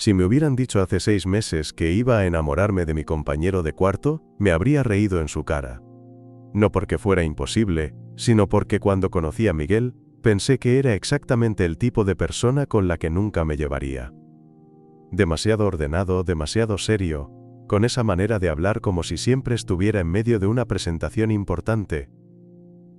Si me hubieran dicho hace 6 meses que iba a enamorarme de mi compañero de cuarto, me habría reído en su cara. No porque fuera imposible, sino porque cuando conocí a Miguel, pensé que era exactamente el tipo de persona con la que nunca me llevaría. Demasiado ordenado, demasiado serio, con esa manera de hablar como si siempre estuviera en medio de una presentación importante.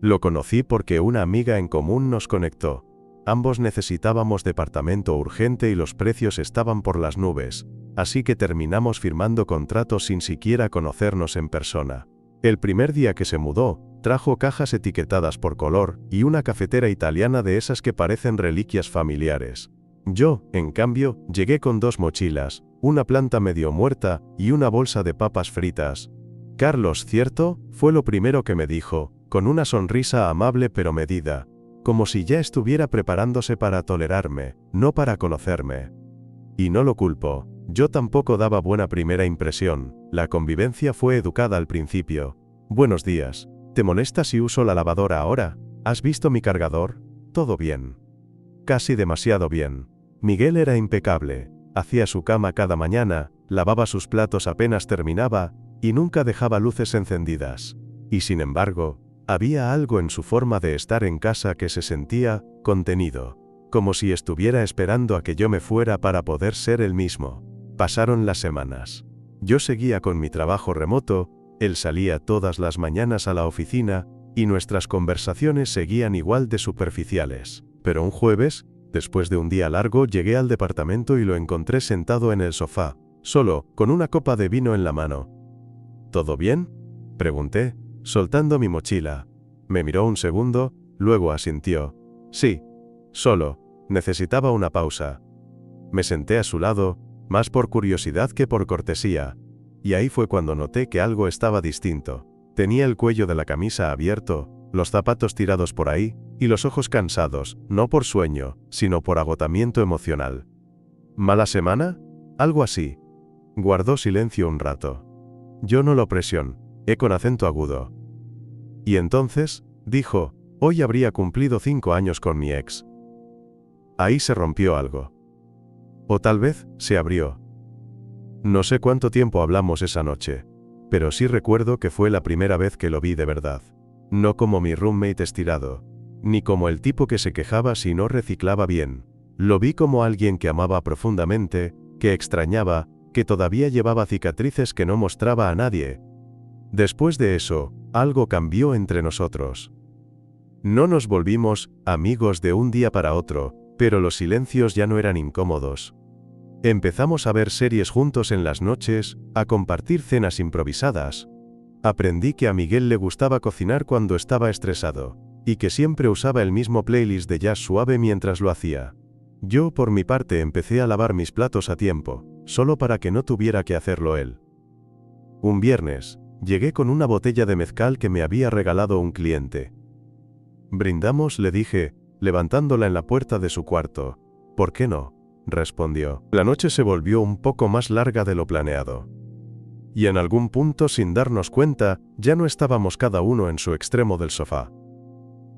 Lo conocí porque una amiga en común nos conectó. Ambos necesitábamos departamento urgente y los precios estaban por las nubes, así que terminamos firmando contratos sin siquiera conocernos en persona. El primer día que se mudó, trajo cajas etiquetadas por color y una cafetera italiana de esas que parecen reliquias familiares. Yo, en cambio, llegué con 2 mochilas, una planta medio muerta y una bolsa de papas fritas. Carlos, ¿cierto?, fue lo primero que me dijo, con una sonrisa amable pero medida, como si ya estuviera preparándose para tolerarme, no para conocerme. Y no lo culpo, yo tampoco daba buena primera impresión, la convivencia fue educada al principio. Buenos días, ¿te molesta si uso la lavadora ahora? ¿Has visto mi cargador? Todo bien. Casi demasiado bien. Miguel era impecable, hacía su cama cada mañana, lavaba sus platos apenas terminaba, y nunca dejaba luces encendidas. Y sin embargo, había algo en su forma de estar en casa que se sentía contenido, como si estuviera esperando a que yo me fuera para poder ser él mismo. Pasaron las semanas. Yo seguía con mi trabajo remoto, él salía todas las mañanas a la oficina, y nuestras conversaciones seguían igual de superficiales. Pero un jueves, después de un día largo, llegué al departamento y lo encontré sentado en el sofá, solo, con una copa de vino en la mano. ¿Todo bien?, pregunté, soltando mi mochila. Me miró un segundo, luego asintió. Sí, solo, necesitaba una pausa. Me senté a su lado, más por curiosidad que por cortesía, y ahí fue cuando noté que algo estaba distinto. Tenía el cuello de la camisa abierto, los zapatos tirados por ahí, y los ojos cansados, no por sueño, sino por agotamiento emocional. ¿Mala semana? Algo así. Guardó silencio un rato. Yo no lo presioné, con acento agudo. Y entonces, dijo, hoy habría cumplido 5 años con mi ex. Ahí se rompió algo. O tal vez, se abrió. No sé cuánto tiempo hablamos esa noche, pero sí recuerdo que fue la primera vez que lo vi de verdad. No como mi roommate estirado, ni como el tipo que se quejaba si no reciclaba bien. Lo vi como alguien que amaba profundamente, que extrañaba, que todavía llevaba cicatrices que no mostraba a nadie. Después de eso, algo cambió entre nosotros. No nos volvimos amigos de un día para otro, pero los silencios ya no eran incómodos. Empezamos a ver series juntos en las noches, a compartir cenas improvisadas. Aprendí que a Miguel le gustaba cocinar cuando estaba estresado, y que siempre usaba el mismo playlist de jazz suave mientras lo hacía. Yo, por mi parte, empecé a lavar mis platos a tiempo, solo para que no tuviera que hacerlo él. Un viernes, llegué con una botella de mezcal que me había regalado un cliente. Brindamos, le dije, levantándola en la puerta de su cuarto. ¿Por qué no?, respondió. La noche se volvió un poco más larga de lo planeado. Y en algún punto, sin darnos cuenta, ya no estábamos cada uno en su extremo del sofá.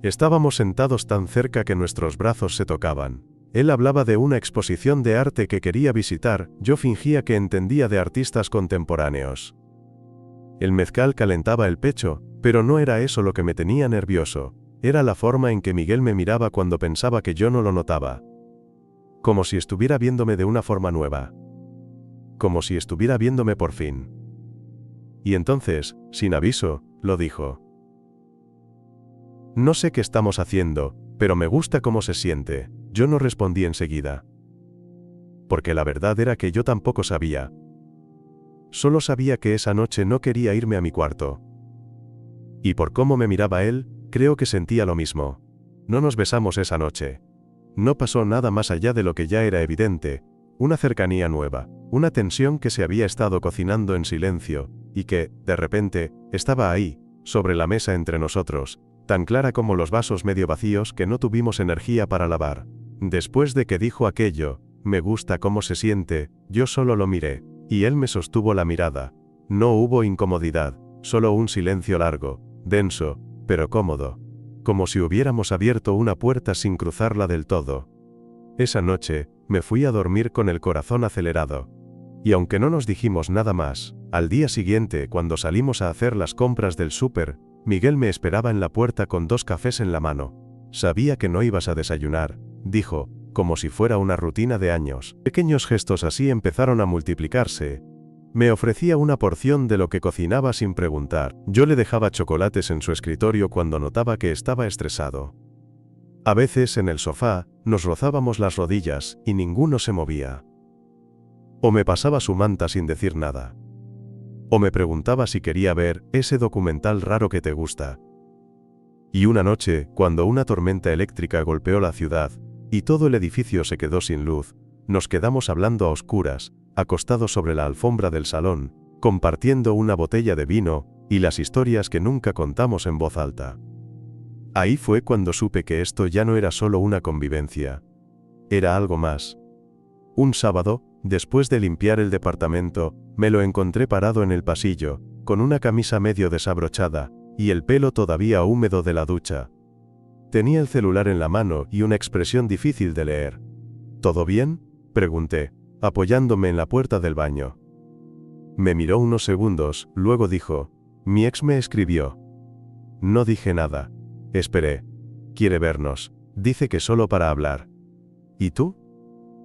Estábamos sentados tan cerca que nuestros brazos se tocaban. Él hablaba de una exposición de arte que quería visitar, yo fingía que entendía de artistas contemporáneos. El mezcal calentaba el pecho, pero no era eso lo que me tenía nervioso, era la forma en que Miguel me miraba cuando pensaba que yo no lo notaba. Como si estuviera viéndome de una forma nueva. Como si estuviera viéndome por fin. Y entonces, sin aviso, lo dijo. No sé qué estamos haciendo, pero me gusta cómo se siente. Yo no respondí enseguida. Porque la verdad era que yo tampoco sabía. Solo sabía que esa noche no quería irme a mi cuarto. Y por cómo me miraba él, creo que sentía lo mismo. No nos besamos esa noche. No pasó nada más allá de lo que ya era evidente, una cercanía nueva, una tensión que se había estado cocinando en silencio, y que, de repente, estaba ahí, sobre la mesa entre nosotros, tan clara como los vasos medio vacíos que no tuvimos energía para lavar. Después de que dijo aquello, me gusta cómo se siente, yo solo lo miré, y él me sostuvo la mirada. No hubo incomodidad, solo un silencio largo, denso, pero cómodo. Como si hubiéramos abierto una puerta sin cruzarla del todo. Esa noche, me fui a dormir con el corazón acelerado. Y aunque no nos dijimos nada más, al día siguiente, cuando salimos a hacer las compras del súper, Miguel me esperaba en la puerta con 2 cafés en la mano. Sabía que no ibas a desayunar, dijo, como si fuera una rutina de años. Pequeños gestos así empezaron a multiplicarse. Me ofrecía una porción de lo que cocinaba sin preguntar. Yo le dejaba chocolates en su escritorio cuando notaba que estaba estresado. A veces, en el sofá, nos rozábamos las rodillas y ninguno se movía. O me pasaba su manta sin decir nada. O me preguntaba si quería ver ese documental raro que te gusta. Y una noche, cuando una tormenta eléctrica golpeó la ciudad, y todo el edificio se quedó sin luz, nos quedamos hablando a oscuras, acostados sobre la alfombra del salón, compartiendo una botella de vino, y las historias que nunca contamos en voz alta. Ahí fue cuando supe que esto ya no era solo una convivencia. Era algo más. Un sábado, después de limpiar el departamento, me lo encontré parado en el pasillo, con una camisa medio desabrochada, y el pelo todavía húmedo de la ducha. Tenía el celular en la mano y una expresión difícil de leer. ¿Todo bien?, pregunté, apoyándome en la puerta del baño. Me miró unos segundos, luego dijo, mi ex me escribió. No dije nada. Esperé. Quiere vernos. Dice que solo para hablar. ¿Y tú?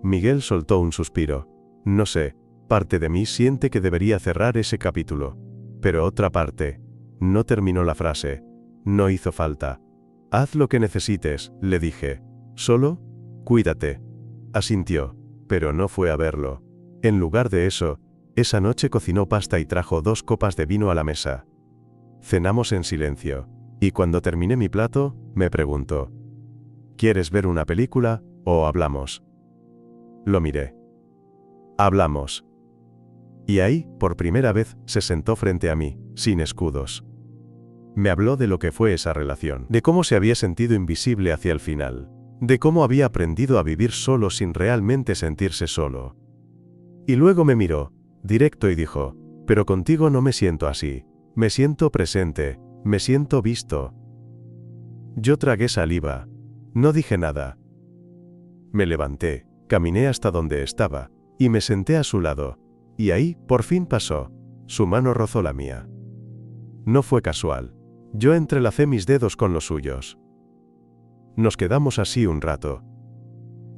Miguel soltó un suspiro. No sé, parte de mí siente que debería cerrar ese capítulo. Pero otra parte. No terminó la frase. No hizo falta. Haz lo que necesites, le dije. Solo, cuídate. Asintió, pero no fue a verlo. En lugar de eso, esa noche cocinó pasta y trajo 2 copas de vino a la mesa. Cenamos en silencio, y cuando terminé mi plato, me preguntó, ¿quieres ver una película, o hablamos? Lo miré. Hablamos. Y ahí, por primera vez, se sentó frente a mí, sin escudos. Me habló de lo que fue esa relación, de cómo se había sentido invisible hacia el final, de cómo había aprendido a vivir solo sin realmente sentirse solo. Y luego me miró, directo, y dijo, pero contigo no me siento así, me siento presente, me siento visto. Yo tragué saliva. No dije nada. Me levanté, caminé hasta donde estaba, y me senté a su lado, y ahí, por fin pasó, su mano rozó la mía. No fue casual. Yo entrelacé mis dedos con los suyos. Nos quedamos así un rato.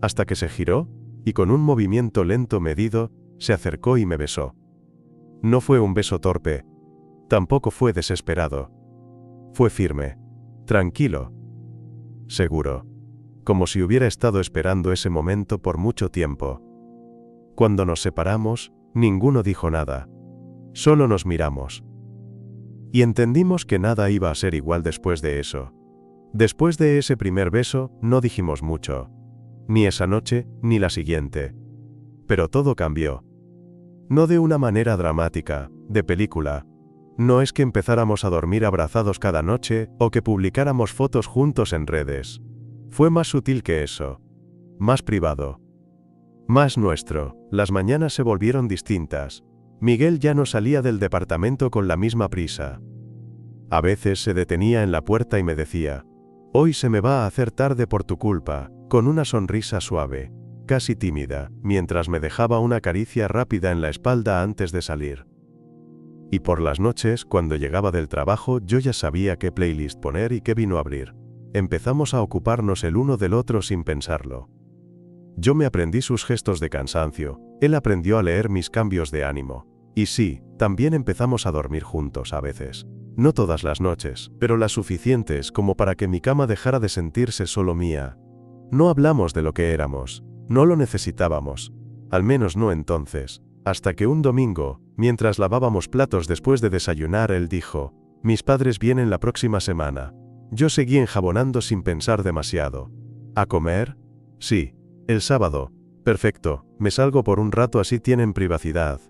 Hasta que se giró, y con un movimiento lento medido, se acercó y me besó. No fue un beso torpe. Tampoco fue desesperado. Fue firme. Tranquilo. Seguro. Como si hubiera estado esperando ese momento por mucho tiempo. Cuando nos separamos, ninguno dijo nada. Solo nos miramos. Y entendimos que nada iba a ser igual después de eso. Después de ese primer beso, no dijimos mucho. Ni esa noche, ni la siguiente. Pero todo cambió. No de una manera dramática, de película. No es que empezáramos a dormir abrazados cada noche, o que publicáramos fotos juntos en redes. Fue más sutil que eso. Más privado. Más nuestro. Las mañanas se volvieron distintas. Miguel ya no salía del departamento con la misma prisa. A veces se detenía en la puerta y me decía, hoy se me va a hacer tarde por tu culpa, con una sonrisa suave, casi tímida, mientras me dejaba una caricia rápida en la espalda antes de salir. Y por las noches, cuando llegaba del trabajo, yo ya sabía qué playlist poner y qué vino a abrir. Empezamos a ocuparnos el uno del otro sin pensarlo. Yo me aprendí sus gestos de cansancio, él aprendió a leer mis cambios de ánimo. Y sí, también empezamos a dormir juntos a veces. No todas las noches, pero las suficientes como para que mi cama dejara de sentirse solo mía. No hablamos de lo que éramos, no lo necesitábamos, al menos no entonces, hasta que un domingo, mientras lavábamos platos después de desayunar, él dijo, mis padres vienen la próxima semana. Yo seguí enjabonando sin pensar demasiado. ¿A comer? Sí. El sábado. Perfecto, me salgo por un rato así tienen privacidad.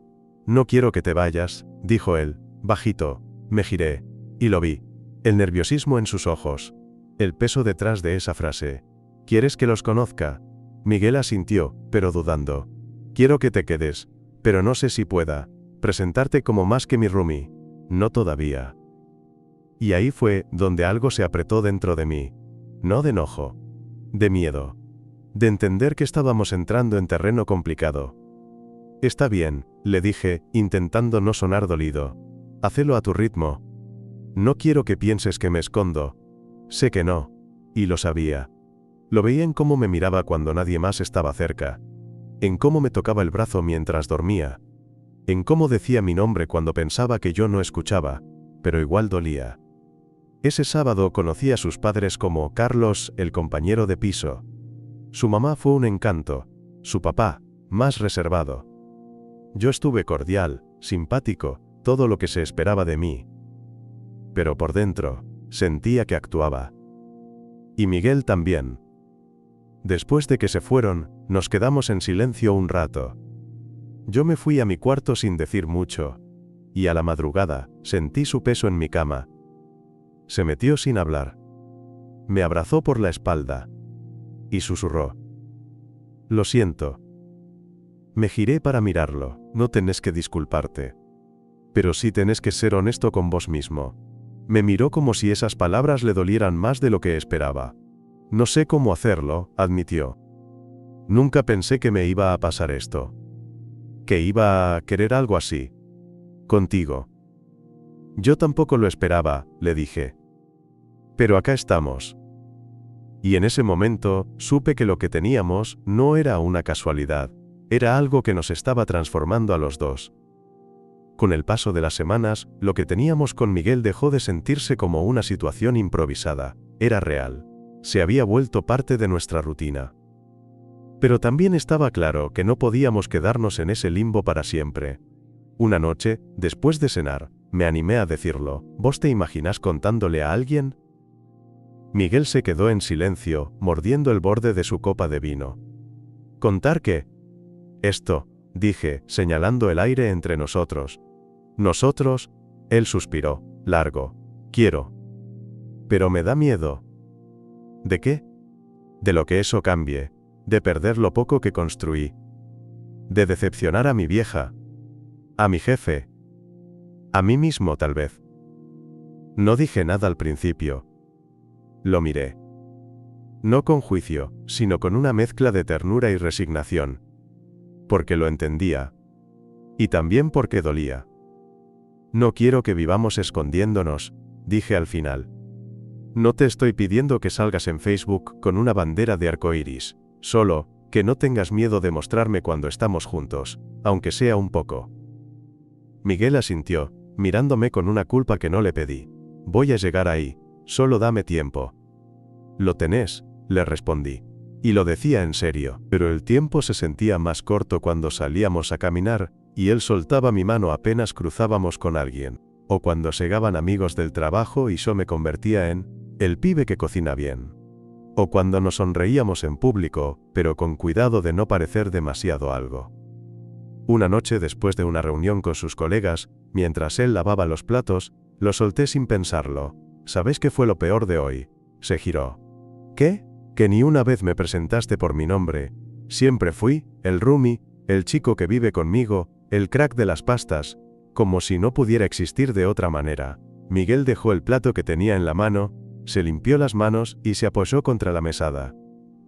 No quiero que te vayas, dijo él, bajito. Me giré, y lo vi. El nerviosismo en sus ojos. El peso detrás de esa frase. ¿Quieres que los conozca? Miguel asintió, pero dudando. Quiero que te quedes, pero no sé si pueda. Presentarte como más que mi roomie. No todavía. Y ahí fue donde algo se apretó dentro de mí. No de enojo. De miedo. de entender que estábamos entrando en terreno complicado. Está bien, le dije, intentando no sonar dolido. Hacelo a tu ritmo. No quiero que pienses que me escondo. Sé que no. Y lo sabía. Lo veía en cómo me miraba cuando nadie más estaba cerca. En cómo me tocaba el brazo mientras dormía. En cómo decía mi nombre cuando pensaba que yo no escuchaba, pero igual dolía. Ese sábado conocí a sus padres como Carlos, el compañero de piso. Su mamá fue un encanto, su papá, más reservado. Yo estuve cordial, simpático, todo lo que se esperaba de mí. Pero por dentro, sentía que actuaba. Y Miguel también. Después de que se fueron, nos quedamos en silencio un rato. Yo me fui a mi cuarto sin decir mucho, y a la madrugada, sentí su peso en mi cama. Se metió sin hablar. Me abrazó por la espalda. Y susurró. Lo siento. Me giré para mirarlo. No tenés que disculparte. Pero sí tenés que ser honesto con vos mismo. Me miró como si esas palabras le dolieran más de lo que esperaba. No sé cómo hacerlo, admitió. Nunca pensé que me iba a pasar esto. Que iba a querer algo así. Contigo. Yo tampoco lo esperaba, le dije. Pero acá estamos. Y en ese momento, supe que lo que teníamos no era una casualidad, era algo que nos estaba transformando a los dos. Con el paso de las semanas, lo que teníamos con Miguel dejó de sentirse como una situación improvisada, era real. Se había vuelto parte de nuestra rutina. Pero también estaba claro que no podíamos quedarnos en ese limbo para siempre. Una noche, después de cenar, me animé a decirlo. ¿Vos te imaginas contándole a alguien? Miguel se quedó en silencio, mordiendo el borde de su copa de vino. ¿Contar qué? Esto, dije, señalando el aire entre nosotros. Nosotros, él suspiró, largo. Quiero. Pero me da miedo. ¿De qué? De lo que eso cambie, de perder lo poco que construí. De decepcionar a mi vieja. A mi jefe. A mí mismo tal vez. No dije nada al principio. Lo miré. No con juicio, sino con una mezcla de ternura y resignación. Porque lo entendía. Y también porque dolía. No quiero que vivamos escondiéndonos, dije al final. No te estoy pidiendo que salgas en Facebook con una bandera de arcoíris, solo, que no tengas miedo de mostrarme cuando estamos juntos, aunque sea un poco. Miguel asintió, mirándome con una culpa que no le pedí. Voy a llegar ahí, solo dame tiempo. Lo tenés, le respondí. Y lo decía en serio, pero el tiempo se sentía más corto cuando salíamos a caminar, y él soltaba mi mano apenas cruzábamos con alguien, o cuando llegaban amigos del trabajo y yo me convertía en el pibe que cocina bien. O cuando nos sonreíamos en público, pero con cuidado de no parecer demasiado algo. Una noche después de una reunión con sus colegas, mientras él lavaba los platos, lo solté sin pensarlo. ¿Sabes qué fue lo peor de hoy? Se giró. ¿Qué? Que ni una vez me presentaste por mi nombre. Siempre fui el roomie, el chico que vive conmigo, el crack de las pastas, como si no pudiera existir de otra manera. Miguel dejó el plato que tenía en la mano, se limpió las manos y se apoyó contra la mesada.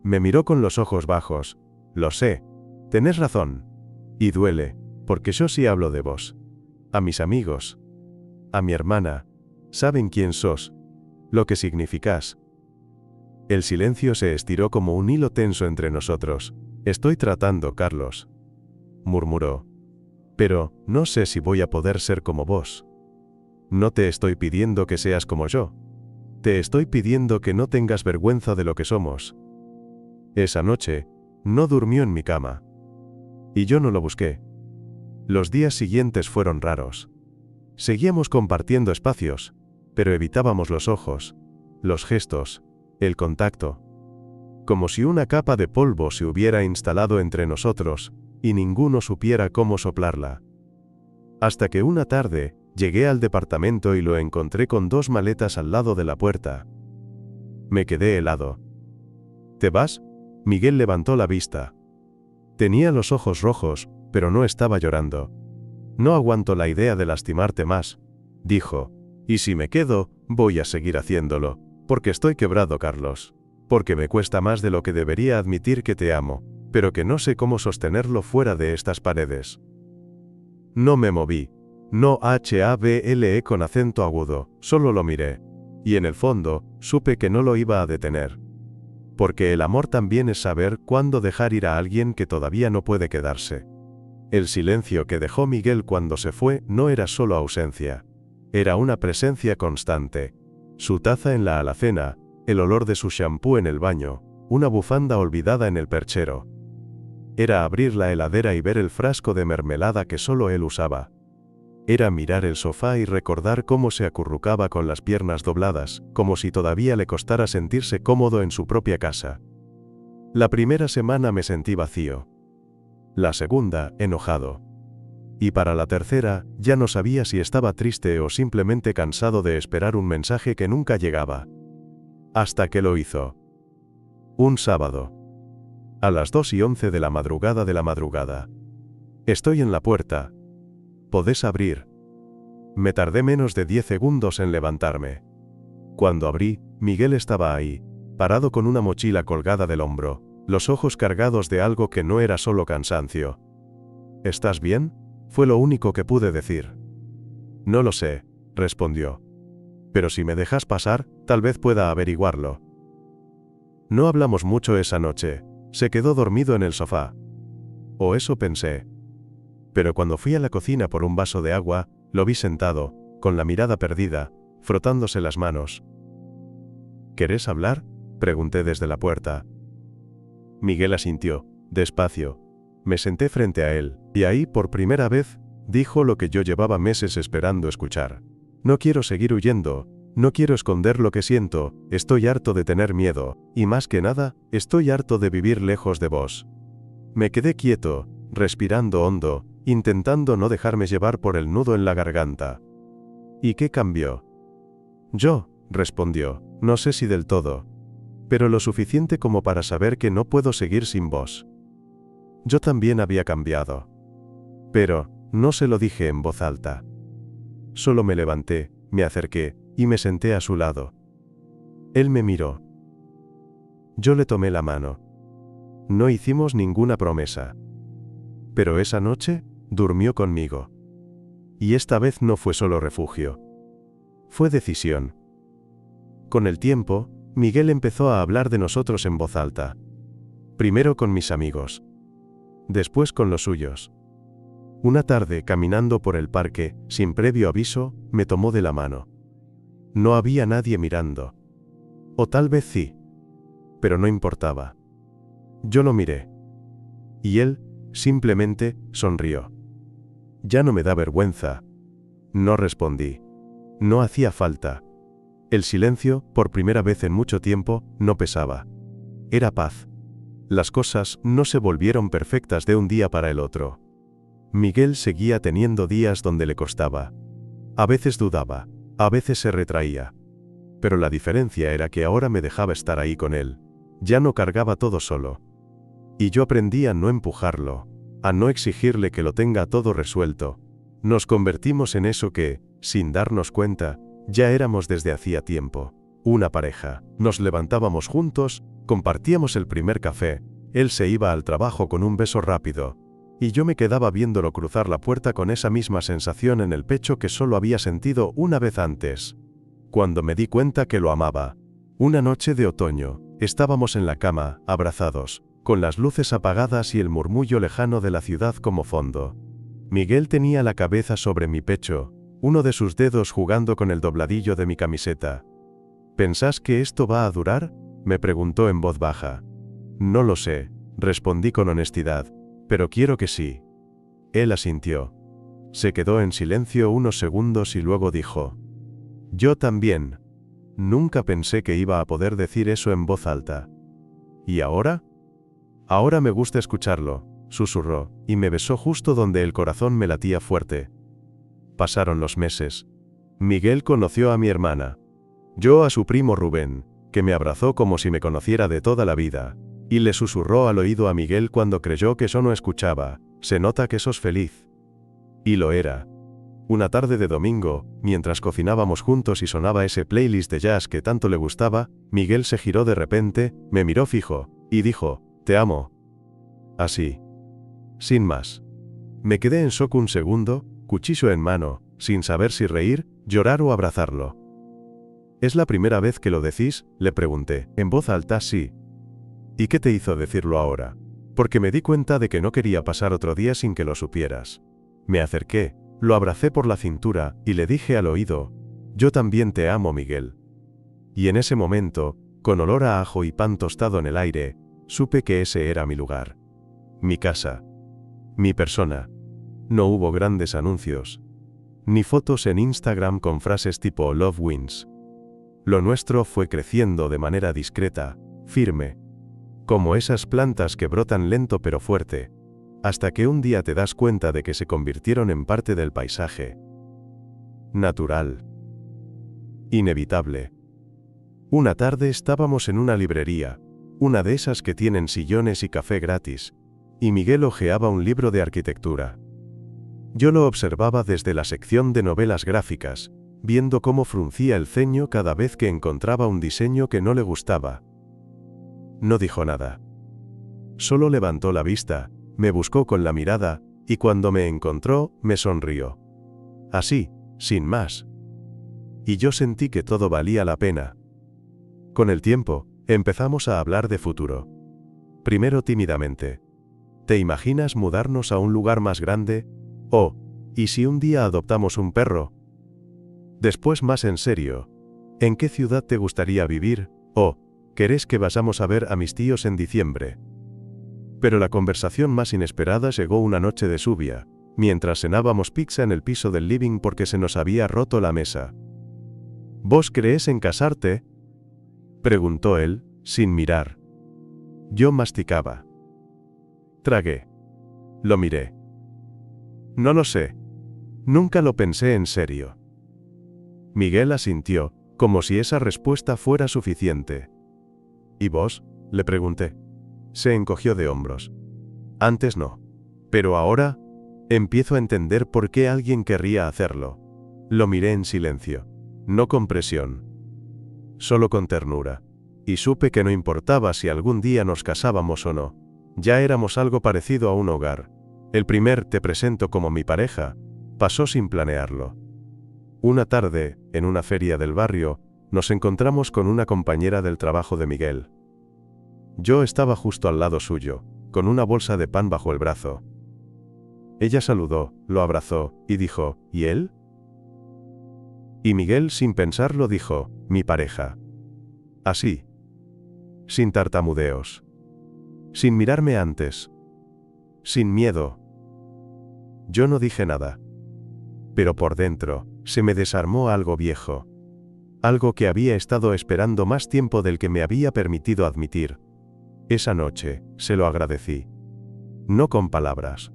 Me miró con los ojos bajos. Lo sé. Tenés razón. Y duele, porque yo sí hablo de vos. A mis amigos. A mi hermana. Saben quién sos. Lo que significás. El silencio se estiró como un hilo tenso entre nosotros. Estoy tratando, Carlos. Murmuró. Pero, no sé si voy a poder ser como vos. No te estoy pidiendo que seas como yo. Te estoy pidiendo que no tengas vergüenza de lo que somos. Esa noche, no durmió en mi cama. Y yo no lo busqué. Los días siguientes fueron raros. Seguíamos compartiendo espacios, pero evitábamos los ojos, los gestos, el contacto. Como si una capa de polvo se hubiera instalado entre nosotros, y ninguno supiera cómo soplarla. Hasta que una tarde, llegué al departamento y lo encontré con 2 maletas al lado de la puerta. Me quedé helado. ¿Te vas? Miguel levantó la vista. Tenía los ojos rojos, pero no estaba llorando. No aguanto la idea de lastimarte más, dijo. Y si me quedo, voy a seguir haciéndolo, porque estoy quebrado, Carlos. porque me cuesta más de lo que debería admitir que te amo, pero que no sé cómo sostenerlo fuera de estas paredes. No me moví. No hable con acento agudo, solo lo miré. Y en el fondo, supe que no lo iba a detener. Porque el amor también es saber cuándo dejar ir a alguien que todavía no puede quedarse. El silencio que dejó Miguel cuando se fue no era solo ausencia. Era una presencia constante. Su taza en la alacena, el olor de su shampoo en el baño, una bufanda olvidada en el perchero. Era abrir la heladera y ver el frasco de mermelada que solo él usaba. Era mirar el sofá y recordar cómo se acurrucaba con las piernas dobladas, como si todavía le costara sentirse cómodo en su propia casa. La primera semana me sentí vacío. La segunda, enojado. Y para la tercera, ya no sabía si estaba triste o simplemente cansado de esperar un mensaje que nunca llegaba. Hasta que lo hizo. Un sábado. A las 2:11 de la madrugada. Estoy en la puerta. ¿Podés abrir? Me tardé menos de 10 segundos en levantarme. Cuando abrí, Miguel estaba ahí, parado con una mochila colgada del hombro, los ojos cargados de algo que no era solo cansancio. ¿Estás bien? Fue lo único que pude decir. No lo sé, respondió. Pero si me dejas pasar, tal vez pueda averiguarlo. No hablamos mucho esa noche. Se quedó dormido en el sofá. O eso pensé. Pero cuando fui a la cocina por un vaso de agua, lo vi sentado, con la mirada perdida, frotándose las manos. ¿Querés hablar?, pregunté desde la puerta. Miguel asintió, despacio. Me senté frente a él, y ahí, por primera vez, dijo lo que yo llevaba meses esperando escuchar. No quiero seguir huyendo, no quiero esconder lo que siento, estoy harto de tener miedo, y más que nada, estoy harto de vivir lejos de vos. Me quedé quieto, respirando hondo, intentando no dejarme llevar por el nudo en la garganta. ¿Y qué cambió? Yo, respondió, no sé si del todo, pero lo suficiente como para saber que no puedo seguir sin vos. Yo también había cambiado. Pero, no se lo dije en voz alta. Solo me levanté, me acerqué, y me senté a su lado. Él me miró. Yo le tomé la mano. No hicimos ninguna promesa. Pero esa noche, durmió conmigo. Y esta vez no fue solo refugio. Fue decisión. Con el tiempo, Miguel empezó a hablar de nosotros en voz alta. Primero con mis amigos. Después con los suyos. Una tarde, caminando por el parque, sin previo aviso, me tomó de la mano. No había nadie mirando. O tal vez sí. Pero no importaba. Yo lo miré. Y él, simplemente, sonrió. Ya no me da vergüenza. No respondí. No hacía falta. El silencio, por primera vez en mucho tiempo, no pesaba. Era paz. Las cosas no se volvieron perfectas de un día para el otro. Miguel seguía teniendo días donde le costaba. A veces dudaba, a veces se retraía. Pero la diferencia era que ahora me dejaba estar ahí con él. Ya no cargaba todo solo. Y yo aprendí a no empujarlo, a no exigirle que lo tenga todo resuelto. Nos convertimos en eso que, sin darnos cuenta, ya éramos desde hacía tiempo. Una pareja. Nos levantábamos juntos, compartíamos el primer café, él se iba al trabajo con un beso rápido, y yo me quedaba viéndolo cruzar la puerta con esa misma sensación en el pecho que solo había sentido una vez antes. Cuando me di cuenta que lo amaba. Una noche de otoño, estábamos en la cama, abrazados, con las luces apagadas y el murmullo lejano de la ciudad como fondo. Miguel tenía la cabeza sobre mi pecho, uno de sus dedos jugando con el dobladillo de mi camiseta. ¿Pensás que esto va a durar?, me preguntó en voz baja. No lo sé, respondí con honestidad, pero quiero que sí. Él asintió. Se quedó en silencio unos segundos y luego dijo: yo también. Nunca pensé que iba a poder decir eso en voz alta. ¿Y ahora? Ahora me gusta escucharlo, susurró, y me besó justo donde el corazón me latía fuerte. Pasaron los meses. Miguel conoció a mi hermana. Yo a su primo Rubén, que me abrazó como si me conociera de toda la vida, y le susurró al oído a Miguel cuando creyó que eso no escuchaba: se nota que sos feliz. Y lo era. Una tarde de domingo, mientras cocinábamos juntos y sonaba ese playlist de jazz que tanto le gustaba, Miguel se giró de repente, me miró fijo, y dijo, «Te amo». Así. Sin más. Me quedé en shock un segundo, cuchillo en mano, sin saber si reír, llorar o abrazarlo. «¿Es la primera vez que lo decís?», le pregunté, en voz alta. «Sí». «¿Y qué te hizo decirlo ahora?». «Porque me di cuenta de que no quería pasar otro día sin que lo supieras». Me acerqué, lo abracé por la cintura, y le dije al oído, «Yo también te amo, Miguel». Y en ese momento, con olor a ajo y pan tostado en el aire, supe que ese era mi lugar. Mi casa. Mi persona. No hubo grandes anuncios. Ni fotos en Instagram con frases tipo Love Wins. Lo nuestro fue creciendo de manera discreta, firme. Como esas plantas que brotan lento pero fuerte, hasta que un día te das cuenta de que se convirtieron en parte del paisaje. Natural. Inevitable. Una tarde estábamos en una librería, una de esas que tienen sillones y café gratis, y Miguel hojeaba un libro de arquitectura. Yo lo observaba desde la sección de novelas gráficas, viendo cómo fruncía el ceño cada vez que encontraba un diseño que no le gustaba. No dijo nada. Solo levantó la vista, me buscó con la mirada, y cuando me encontró, me sonrió. Así, sin más. Y yo sentí que todo valía la pena. Con el tiempo, empezamos a hablar de futuro. Primero tímidamente. ¿Te imaginas mudarnos a un lugar más grande? Oh, ¿y si un día adoptamos un perro? Después más en serio. ¿En qué ciudad te gustaría vivir? Oh, ¿querés que vayamos a ver a mis tíos en diciembre? Pero la conversación más inesperada llegó una noche de lluvia, mientras cenábamos pizza en el piso del living porque se nos había roto la mesa. ¿Vos creés en casarte?, preguntó él, sin mirar. Yo masticaba. Tragué. Lo miré. No lo sé. Nunca lo pensé en serio. Miguel asintió, como si esa respuesta fuera suficiente. ¿Y vos?, le pregunté. Se encogió de hombros. Antes no. Pero ahora, empiezo a entender por qué alguien querría hacerlo. Lo miré en silencio. No con presión. Solo con ternura. Y supe que no importaba si algún día nos casábamos o no. Ya éramos algo parecido a un hogar. El primer «te presento como mi pareja» pasó sin planearlo. Una tarde, en una feria del barrio, nos encontramos con una compañera del trabajo de Miguel. Yo estaba justo al lado suyo, con una bolsa de pan bajo el brazo. Ella saludó, lo abrazó, y dijo, ¿y él? Y Miguel, sin pensarlo, dijo, mi pareja. Así. Sin tartamudeos. Sin mirarme antes. Sin miedo. Yo no dije nada. Pero por dentro, se me desarmó algo viejo. Algo que había estado esperando más tiempo del que me había permitido admitir. Esa noche, se lo agradecí. No con palabras.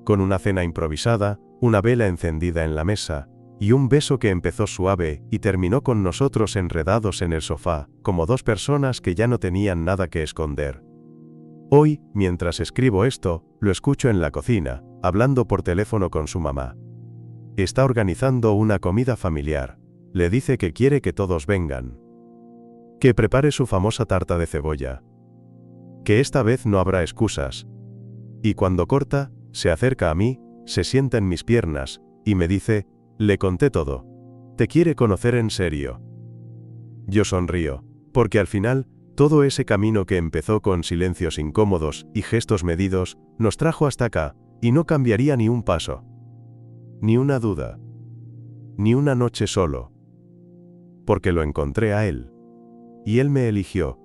Con una cena improvisada, una vela encendida en la mesa, y un beso que empezó suave y terminó con nosotros enredados en el sofá, como dos personas que ya no tenían nada que esconder. Hoy, mientras escribo esto, lo escucho en la cocina, hablando por teléfono con su mamá. Está organizando una comida familiar. Le dice que quiere que todos vengan. Que prepare su famosa tarta de cebolla. Que esta vez no habrá excusas. Y cuando corta, se acerca a mí, se sienta en mis piernas, y me dice, le conté todo. Te quiere conocer en serio. Yo sonrío, porque al final, todo ese camino que empezó con silencios incómodos y gestos medidos, nos trajo hasta acá, y no cambiaría ni un paso. Ni una duda. Ni una noche solo. Porque lo encontré a él. Y él me eligió.